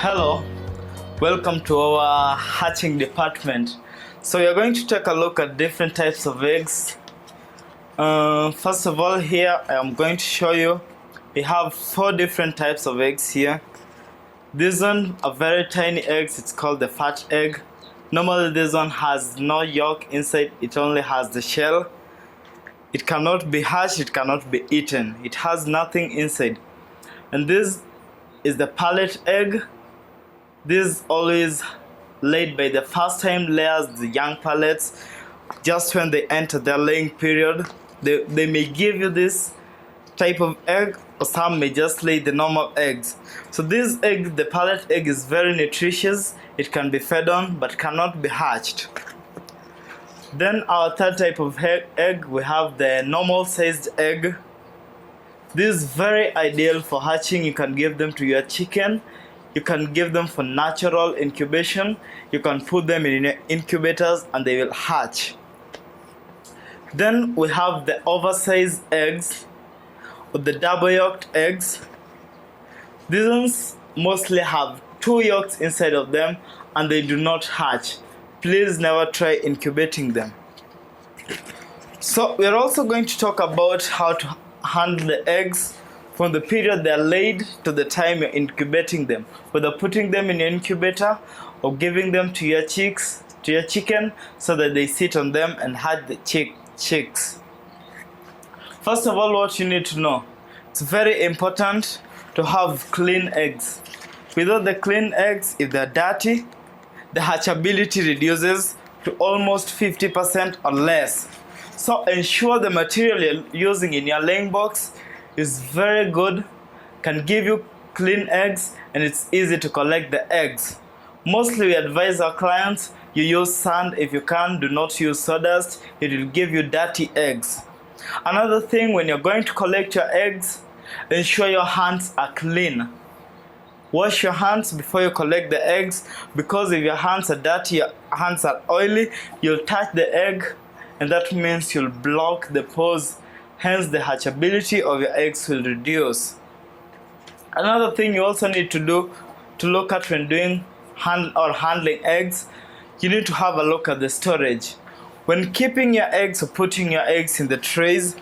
Hello, welcome to our hatching department. So we are going to take a look at different types of eggs. First of all, here I am going to show you we have 4 different types of eggs here. This one, a very tiny egg, it's called the fat egg. Normally this one has no yolk inside, it only has the shell. It cannot be hatched, it cannot be eaten, it has nothing inside. And this is the pellet egg. This always laid by the first time layers, the young pellets. Just when they enter their laying period, they may give you this type of egg, or some may just lay the normal eggs. So this egg, the pellet egg, is very nutritious. It can be fed on but cannot be hatched. Then our third type of egg, we have the normal sized egg. This is very ideal for hatching. You can give them to your chicken. You can give them for natural incubation. You can put them in your incubators and they will hatch. Then we have the oversized eggs, or the double yolked eggs. These ones mostly have 2 yolks inside of them and they do not hatch. Please never try incubating them. So we're also going to talk about how to handle the eggs from the period they're laid to the time you're incubating them, whether putting them in your incubator or giving them to your chicken so that they sit on them and hatch the chicks. First of all, what you need to know, it's very important to have clean eggs. Without the clean eggs, if they're dirty, the hatchability reduces to almost 50% or less. So ensure the material you're using in your laying box is very good, can give you clean eggs, and it's easy to collect the eggs. Mostly we advise our clients, you use sand if you can, do not use sawdust, it will give you dirty eggs. Another thing, when you're going to collect your eggs, ensure your hands are clean. Wash your hands before you collect the eggs, because if your hands are dirty, your hands are oily, you'll touch the egg and that means you'll block the pores. Hence, the hatchability of your eggs will reduce. Another thing you also need to do to look at when doing handling eggs, you need to have a look at the storage. When keeping your eggs or putting your eggs in the trays,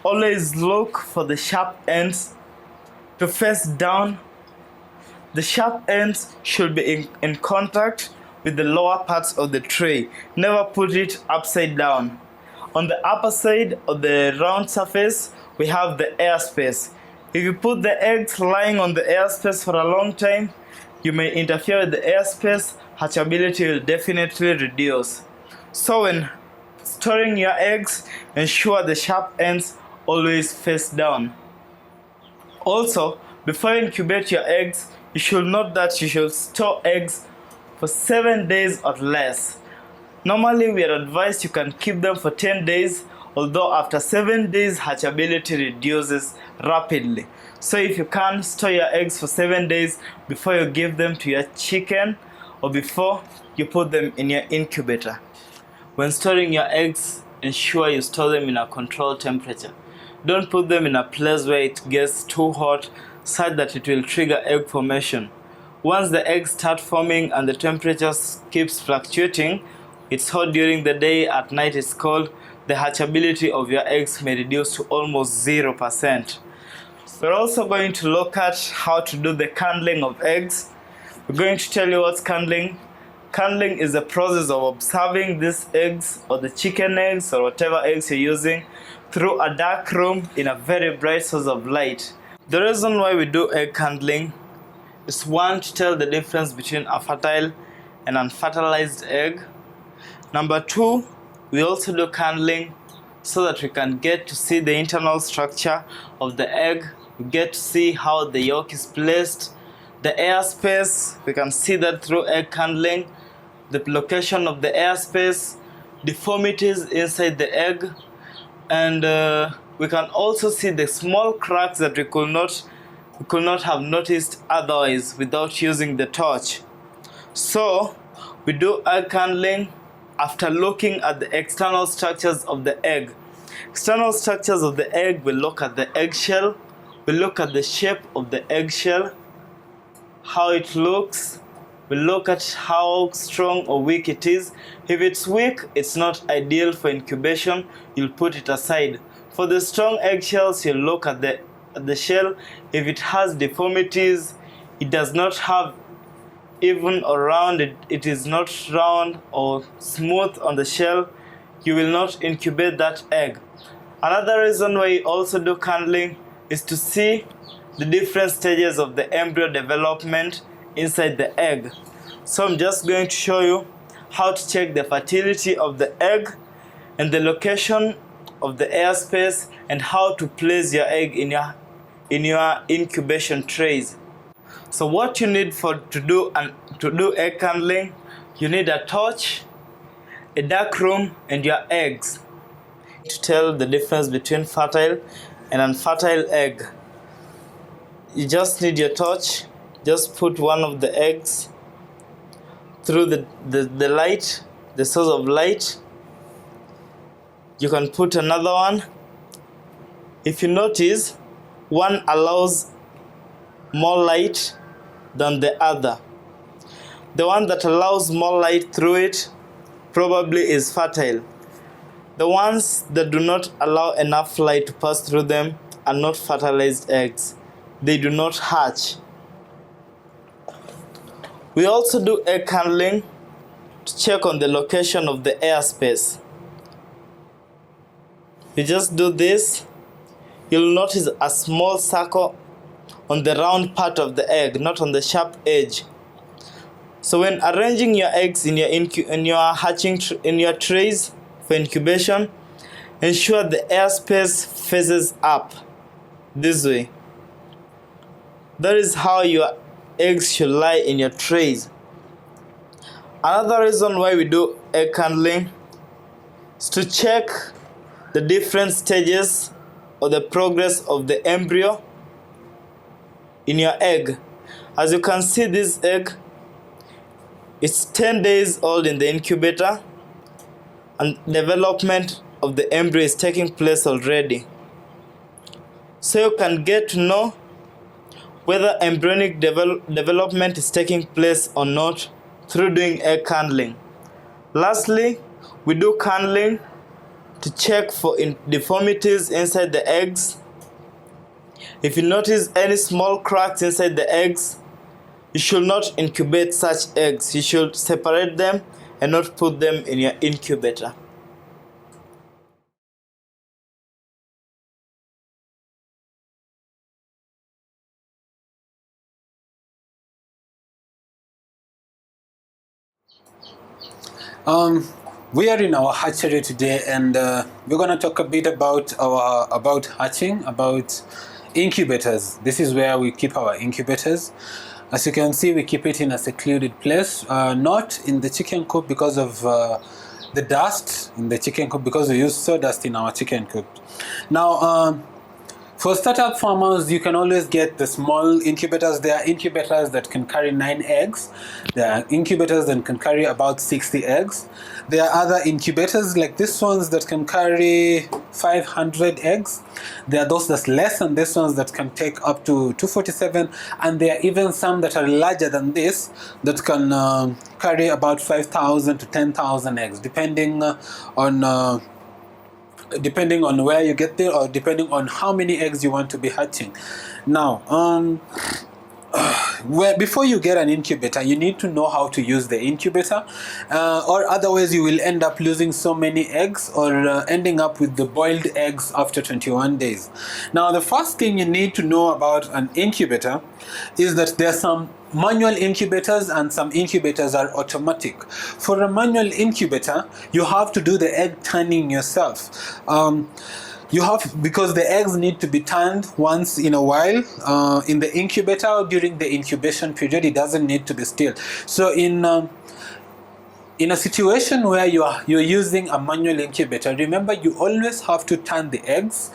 always look for the sharp ends to face down. The sharp ends should be in contact with the lower parts of the tray. Never put it upside down. On the upper side of the round surface, we have the airspace. If you put the eggs lying on the airspace for a long time, you may interfere with the airspace. Hatchability will definitely reduce. So when storing your eggs, ensure the sharp ends always face down. Also, before you incubate your eggs, you should note that you should store eggs for 7 days or less. Normally, we are advised you can keep them for 10 days, although after 7 days, hatchability reduces rapidly. So if you can, store your eggs for 7 days before you give them to your chicken or before you put them in your incubator. When storing your eggs, ensure you store them in a controlled temperature. Don't put them in a place where it gets too hot, such that it will trigger egg formation. Once the eggs start forming and the temperature keeps fluctuating, it's hot during the day, at night it's cold, the hatchability of your eggs may reduce to almost 0%. We're also going to look at how to do the candling of eggs. We're going to tell you what's candling. Candling is the process of observing these eggs, or the chicken eggs, or whatever eggs you're using, through a dark room in a very bright source of light. The reason why we do egg candling is, 1, to tell the difference between a fertile and unfertilized egg. Number 2, we also do candling so that we can get to see the internal structure of the egg. We get to see how the yolk is placed, the airspace, we can see that through egg candling, the location of the airspace, deformities inside the egg, and we can also see the small cracks that we could not have noticed otherwise without using the torch. So we do egg candling after looking at the external structures of the egg. External structures of the egg, we look at the eggshell, we look at the shape of the eggshell, how it looks. We look at how strong or weak it is. If it's weak, it's not ideal for incubation. You'll put it aside. For the strong eggshells, you'll look at the shell. If it has deformities, it does not have even or round, it is not round or smooth on the shell, you will not incubate that egg. Another reason why we also do candling is to see the different stages of the embryo development inside the egg. So I'm just going to show you how to check the fertility of the egg and the location of the airspace and how to place your egg in your incubation trays. So what you need to do egg candling, you need a torch, a dark room, and your eggs. To tell the difference between fertile and unfertile egg, you just need your torch. Just put one of the eggs through the light, the source of light. You can put another one. If you notice, one allows more light than the other. The one that allows more light through it probably is fertile. The ones that do not allow enough light to pass through them are not fertilized eggs. They do not hatch. We also do egg candling to check on the location of the airspace. You just do this. You'll notice a small circle on the round part of the egg, not on the sharp edge. So when arranging your eggs in your trays for incubation, ensure the airspace faces up this way. That is how your eggs should lie in your trays. Another reason why we do egg candling is to check the different stages or the progress of the embryo in your egg. As you can see, this egg, it's 10 days old in the incubator and development of the embryo is taking place already. So you can get to know whether embryonic development is taking place or not through doing egg candling. Lastly, we do candling to check for deformities inside the eggs. If you notice any small cracks inside the eggs, you should not incubate such eggs. You should separate them and not put them in your incubator. We are in our hatchery today, and we're going to talk a bit about hatching, about incubators. This is where we keep our incubators. As you can see, we keep it in a secluded place, not in the chicken coop because of the dust in the chicken coop, because we use sawdust in our chicken coop. Now, for startup farmers, you can always get the small incubators. There are incubators that can carry 9 eggs. There are incubators that can carry about 60 eggs. There are other incubators like this ones that can carry 500 eggs. There are those that's less than this ones that can take up to 247. And there are even some that are larger than this that can carry about 5,000 to 10,000 eggs, depending on where you get there, or depending on how many eggs you want to be hatching. Now, before you get an incubator, you need to know how to use the incubator, or otherwise you will end up losing so many eggs, or ending up with the boiled eggs after 21 days. Now, the first thing you need to know about an incubator is that there are some manual incubators and some incubators are automatic. For a manual incubator, you have to do the egg turning yourself. Because the eggs need to be turned once in a while in the incubator during the incubation period. It doesn't need to be still. So in a situation where you're using a manual incubator, remember you always have to turn the eggs.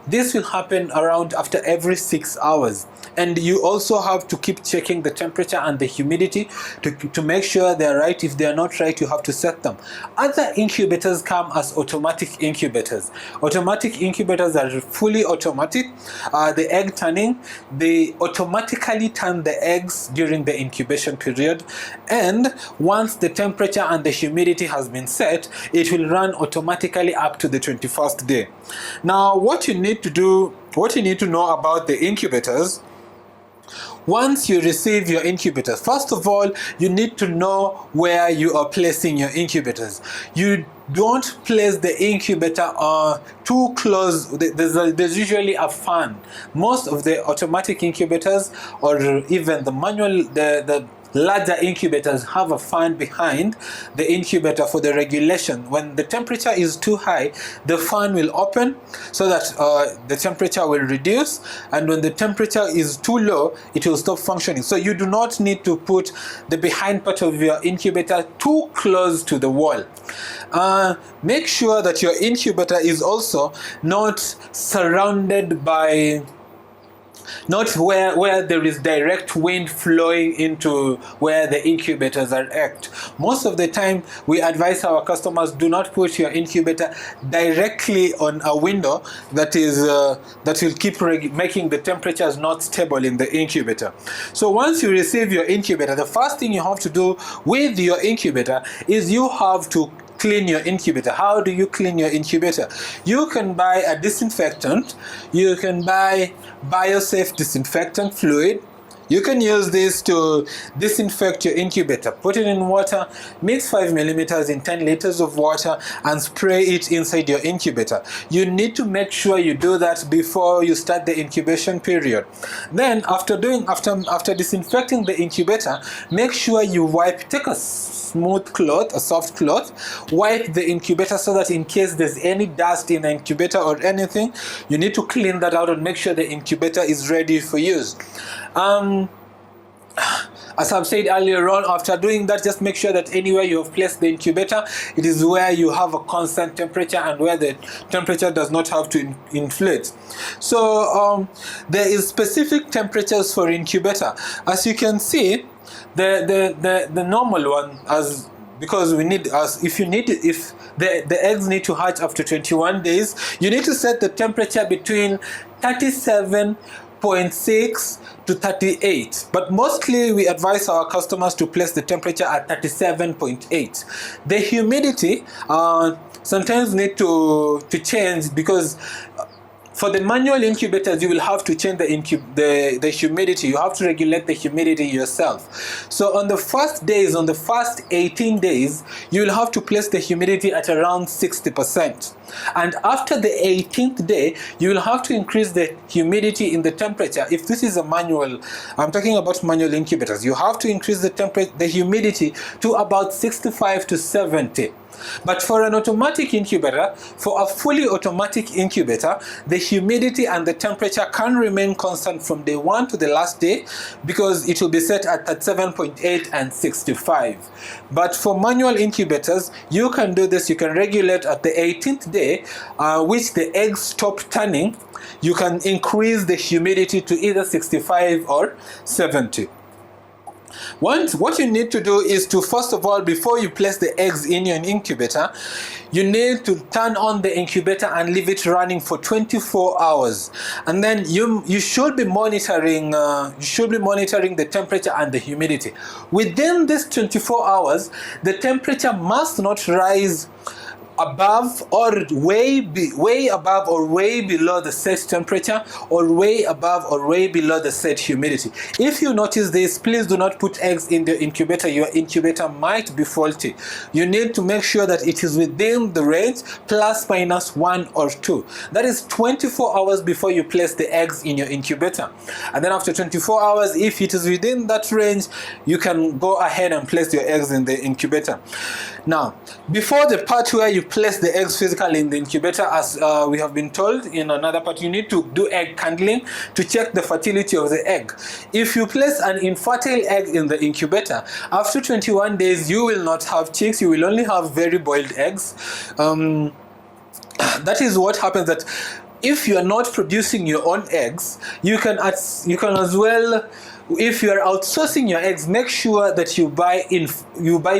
This will happen around after every 6 hours. And you also have to keep checking the temperature and the humidity to make sure they're right. If they're not right, you have to set them. Other incubators come as automatic incubators. Automatic incubators are fully automatic. The egg turning, they automatically turn the eggs during the incubation period. And once the temperature and the humidity has been set, it will run automatically up to the 21st day. Now, what you need to know about the incubators, once you receive your incubators, first of all, you need to know where you are placing your incubators. You don't place the incubator too close. There's usually a fan. Most of the automatic incubators, or even the manual, the larger incubators, have a fan behind the incubator for the regulation. When the temperature is too high, the fan will open so that the temperature will reduce, and when the temperature is too low, it will stop functioning. So you do not need to put the behind part of your incubator too close to the wall. Make sure that your incubator is also not surrounded by, not where there is direct wind flowing into where the incubators are at. Most of the time, we advise our customers, do not put your incubator directly on a window that will keep making the temperatures not stable in the incubator. So once you receive your incubator, the first thing you have to do with your incubator is you have to clean your incubator. How do you clean your incubator? You can buy a disinfectant. You can buy BioSafe disinfectant fluid. You can use this to disinfect your incubator. Put it in water, mix 5 millimeters in 10 liters of water, and spray it inside your incubator. You need to make sure you do that before you start the incubation period. Then after disinfecting the incubator, make sure you wipe, take a smooth cloth, a soft cloth, wipe the incubator so that in case there's any dust in the incubator or anything, you need to clean that out and make sure the incubator is ready for use. As I've said earlier on, after doing that, just make sure that anywhere you have placed the incubator, it is where you have a constant temperature and where the temperature does not have to inflate. So there is specific temperatures for incubator. As you can see, the normal one, as because we need, as if the eggs need to hatch after 21 days, you need to set the temperature between 37.6 to 38, but mostly we advise our customers to place the temperature at 37.8. The humidity sometimes need to change, because for the manual incubators, you will have to change the humidity. You have to regulate the humidity yourself. So on the first 18 days, you will have to place the humidity at around 60%. And after the 18th day, you will have to increase the humidity in the temperature. If this is a manual, I'm talking about manual incubators, you have to increase the humidity to about 65 to 70. But for an automatic incubator, for a fully automatic incubator, the humidity and the temperature can remain constant from day 1 to the last day, because it will be set at 37.8 and 65. But for manual incubators, you can do this. You can regulate at the 18th day, which the eggs stop turning. You can increase the humidity to either 65 or 70. What you need to do is to, first of all, before you place the eggs in your incubator, you need to turn on the incubator and leave it running for 24 hours. And then you should be monitoring the temperature and the humidity. Within this 24 hours, the temperature must not rise above or way above or way below the set temperature, or way above or way below the set humidity. If you notice this, please do not put eggs in the incubator. Your incubator might be faulty. You need to make sure that it is within the range, plus minus 1 or 2. That is 24 hours before you place the eggs in your incubator. And then after 24 hours, if it is within that range, you can go ahead and place your eggs in the incubator. Now, before the part where you place the eggs physically in the incubator, as we have been told in another part, you need to do egg candling to check the fertility of the egg. If you place an infertile egg in the incubator, after 21 days, you will not have chicks, you will only have very boiled eggs. That is what happens, that if you are not producing your own eggs, you can as well, if you are outsourcing your eggs, make sure that you buy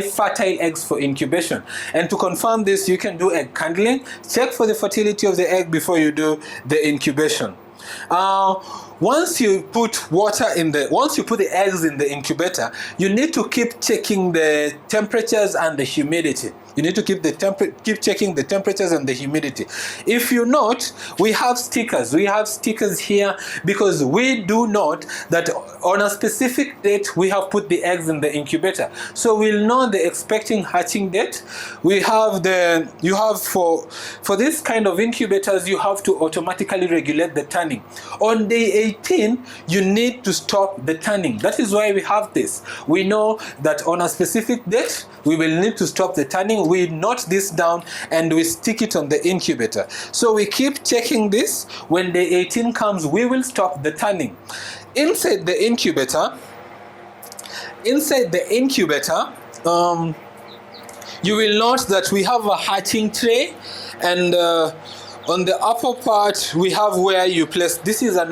fertile eggs for incubation. And to confirm this, you can do egg candling. Check for the fertility of the egg before you do the incubation. Once you put the eggs in the incubator, you need to keep checking the temperatures and the humidity. You need to keep checking the temperatures and the humidity. If you note, we have stickers. We have stickers here because we do note that on a specific date we have put the eggs in the incubator. So we'll know the expecting hatching date. For this kind of incubators, you have to automatically regulate the turning. On day 18, you need to stop the turning. That is why we have this. We know that on a specific date, we will need to stop the turning. We note this down and we stick it on the incubator. So we keep checking this. When day 18 comes, we will stop the turning. Inside the incubator, you will note that we have a hatching tray, and on the upper part we have where you place. This is an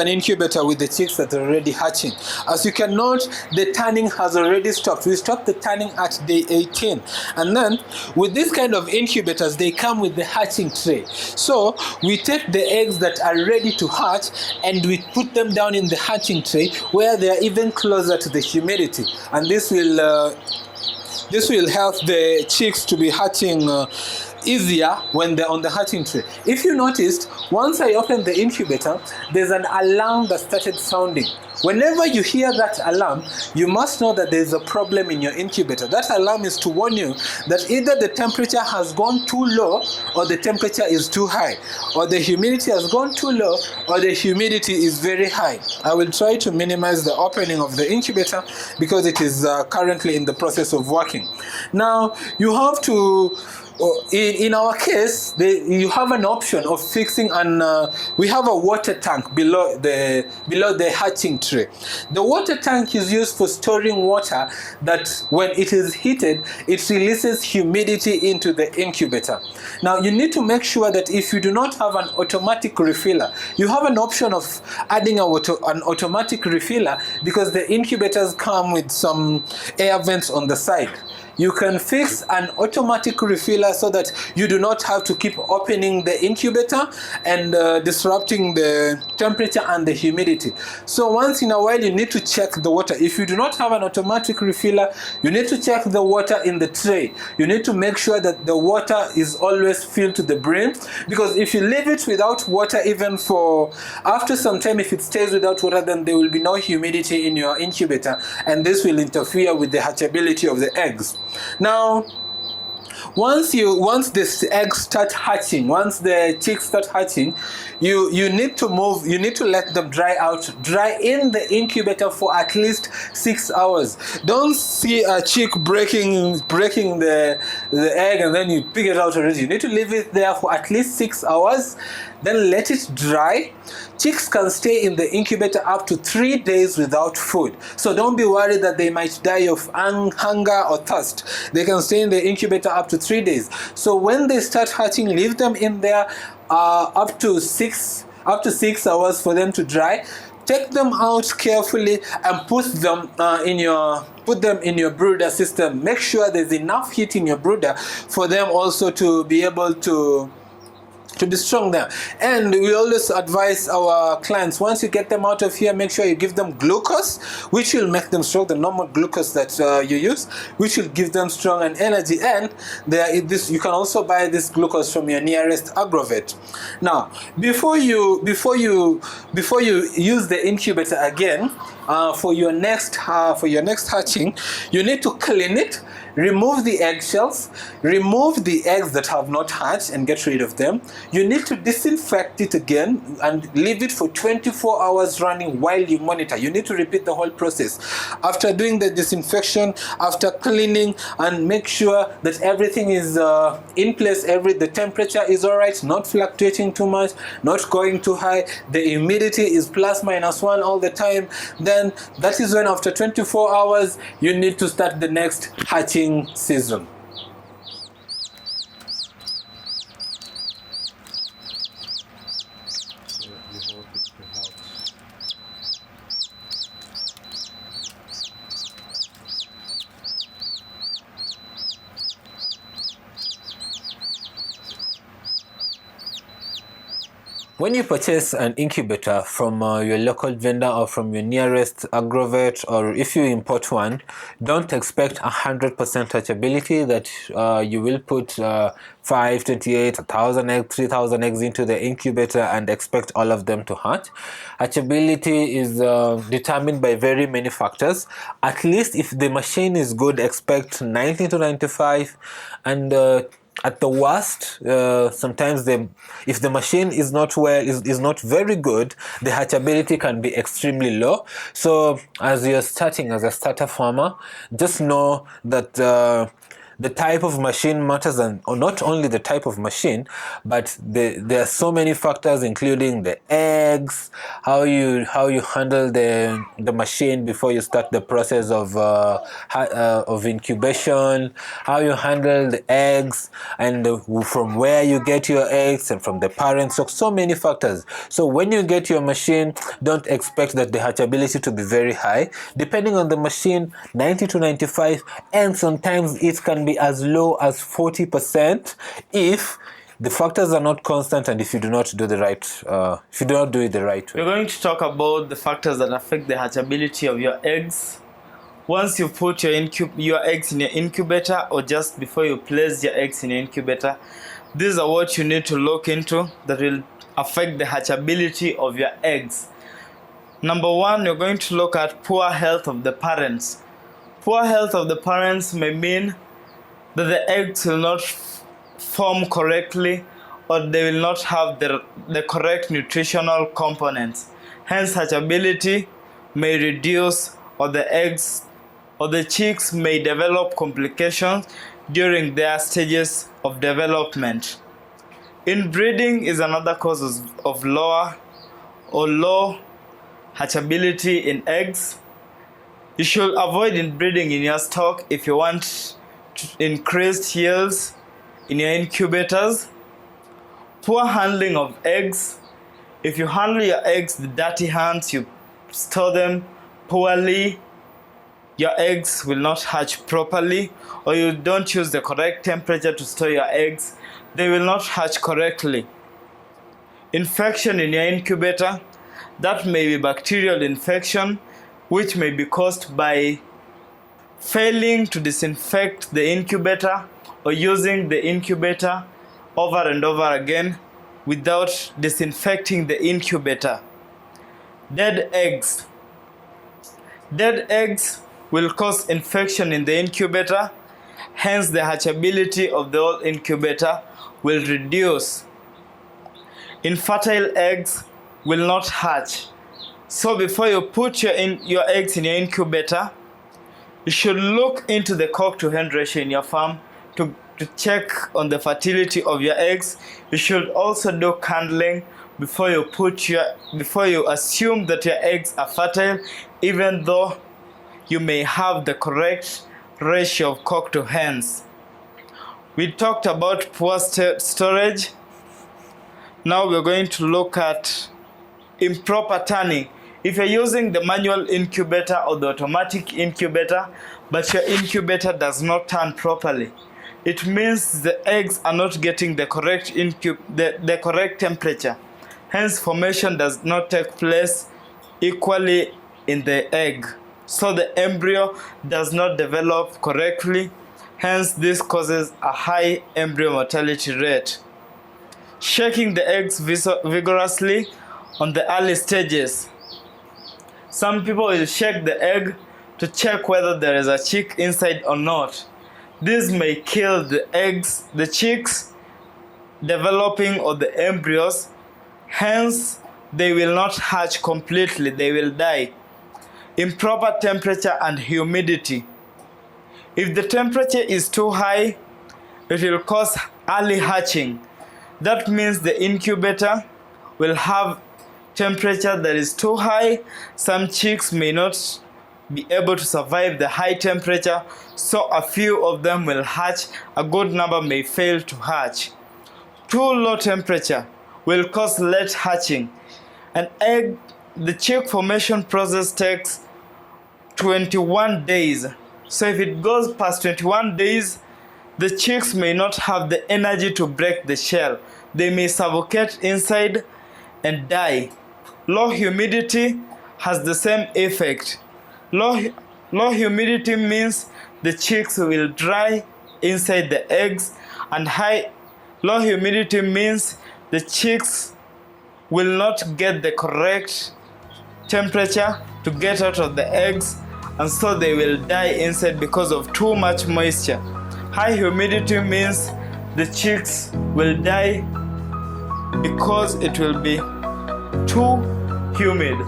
incubator with the chicks that are already hatching. As you can note, the turning has already stopped. We stopped the turning at day 18. And then with this kind of incubators, they come with the hatching tray. So we take the eggs that are ready to hatch and we put them down in the hatching tray where they are even closer to the humidity, and this will help the chicks to be hatching easier when they're on the hatching tray. If you noticed, once I opened the incubator, there's an alarm that started sounding. Whenever you hear that alarm, you must know that there's a problem in your incubator. That alarm is to warn you that either the temperature has gone too low or the temperature is too high, or the humidity has gone too low or the humidity is very high. I will try to minimize the opening of the incubator because it is currently in the process of working. Now, you have to, in our case, you have an option of fixing, and we have a water tank below the hatching tray. The water tank is used for storing water that when it is heated, it releases humidity into the incubator. Now, you need to make sure that if you do not have an automatic refiller, you have an option of adding an automatic refiller, because the incubators come with some air vents on the side. You can fix an automatic refiller so that you do not have to keep opening the incubator and disrupting the temperature and the humidity. So once in a while, you need to check the water. If you do not have an automatic refiller, you need to check the water in the tray. You need to make sure that the water is always filled to the brim, because if you leave it without water, even for after some time, if it stays without water, then there will be no humidity in your incubator, and this will interfere with the hatchability of the eggs. Now, once the eggs start hatching, once the chicks start hatching, you need to let them dry in the incubator for at least 6 hours. Don't see a chick breaking the egg and then you pick it out already. You need to leave it there for at least 6 hours, then let it dry. Chicks can stay in the incubator up to 3 days without food. So don't be worried that they might die of hunger or thirst. They can stay in the incubator up to 3 days. So when they start hatching, leave them in there up to 6 hours for them to dry. Take them out carefully and put them in your brooder system. Make sure there's enough heat in your brooder for them also to be able to be strong there. And we always advise our clients, once you get them out of here, make sure you give them glucose, which will make them strong, the normal glucose that you use, which will give them strong and energy. And you can also buy this glucose from your nearest agrovet. Now, before you use the incubator again, for your next hatching, you need to clean it. remove the eggshells, remove the eggs that have not hatched and get rid of them. You need to disinfect it again and leave it for 24 hours running while you monitor. You need to repeat the whole process. After doing the disinfection, after cleaning, and make sure that everything is in place, the temperature is all right, not fluctuating too much, not going too high, the humidity is ±1 all the time, then that is when after 24 hours you need to start the next hatching season. When you purchase an incubator from your local vendor or from your nearest agrovet, or if you import one, don't expect 100% hatchability, that you will put 528, 1,000 eggs, 3,000 eggs into the incubator and expect all of them to hatch. Hatchability is determined by very many factors. At least if the machine is good, expect 90 to 95, and at the worst, sometimes if the machine is not not very good, the hatchability can be extremely low. So as you're starting as a starter farmer, just know that the type of machine matters, and or not only the type of machine, but there are so many factors, including the eggs, how you handle the machine before you start the process of incubation, how you handle the eggs, and from where you get your eggs, and from the parents. So many factors. So when you get your machine, don't expect that the hatchability to be very high. Depending on the machine, 90 to 95, and sometimes it can be as low as 40% if the factors are not constant and if you do not do it the right way. We're going to talk about the factors that affect the hatchability of your eggs. Once you put your eggs in your incubator, or just before you place your eggs in your incubator, these are what you need to look into that will affect the hatchability of your eggs. Number one, you're going to look at poor health of the parents. Poor health of the parents may mean that the eggs will not form correctly, or they will not have the correct nutritional components. Hence, hatchability may reduce, or the eggs or the chicks may develop complications during their stages of development. Inbreeding is another cause of low hatchability in eggs. You should avoid inbreeding in your stock if you want increased yields in your incubators. Poor handling of eggs. If you handle your eggs with dirty hands, you store them poorly, your eggs will not hatch properly, or you don't use the correct temperature to store your eggs, they will not hatch correctly. Infection in your incubator. That may be bacterial infection, which may be caused by failing to disinfect the incubator or using the incubator over and over again without disinfecting the incubator. Dead eggs. Dead eggs will cause infection in the incubator, hence the hatchability of the whole incubator will reduce. Infertile eggs will not hatch. So before you put your eggs in your incubator, you should look into the cock to hen ratio in your farm to check on the fertility of your eggs. You should also do candling before you assume that your eggs are fertile, even though you may have the correct ratio of cock to hens. We talked about poor storage. Now we're going to look at improper turning. If you're using the manual incubator or the automatic incubator, but your incubator does not turn properly, it means the eggs are not getting the correct the correct temperature. Hence, formation does not take place equally in the egg. So the embryo does not develop correctly. Hence, this causes a high embryo mortality rate. Shaking the eggs vigorously on the early stages. Some people will shake the egg to check whether there is a chick inside or not. This may kill the eggs, the chicks developing, or the embryos. Hence, they will not hatch completely, they will die. Improper temperature and humidity. If the temperature is too high, it will cause early hatching. That means the incubator will have temperature that is too high. Some chicks may not be able to survive the high temperature, so a few of them will hatch. A good number may fail to hatch. Too low temperature will cause late hatching. The chick formation process takes 21 days. So if it goes past 21 days, the chicks may not have the energy to break the shell. They may suffocate inside and die. Low humidity has the same effect. Low humidity means the chicks will dry inside the eggs, and low humidity means the chicks will not get the correct temperature to get out of the eggs, and so they will die inside because of too much moisture. High humidity means the chicks will die because it will be too humid.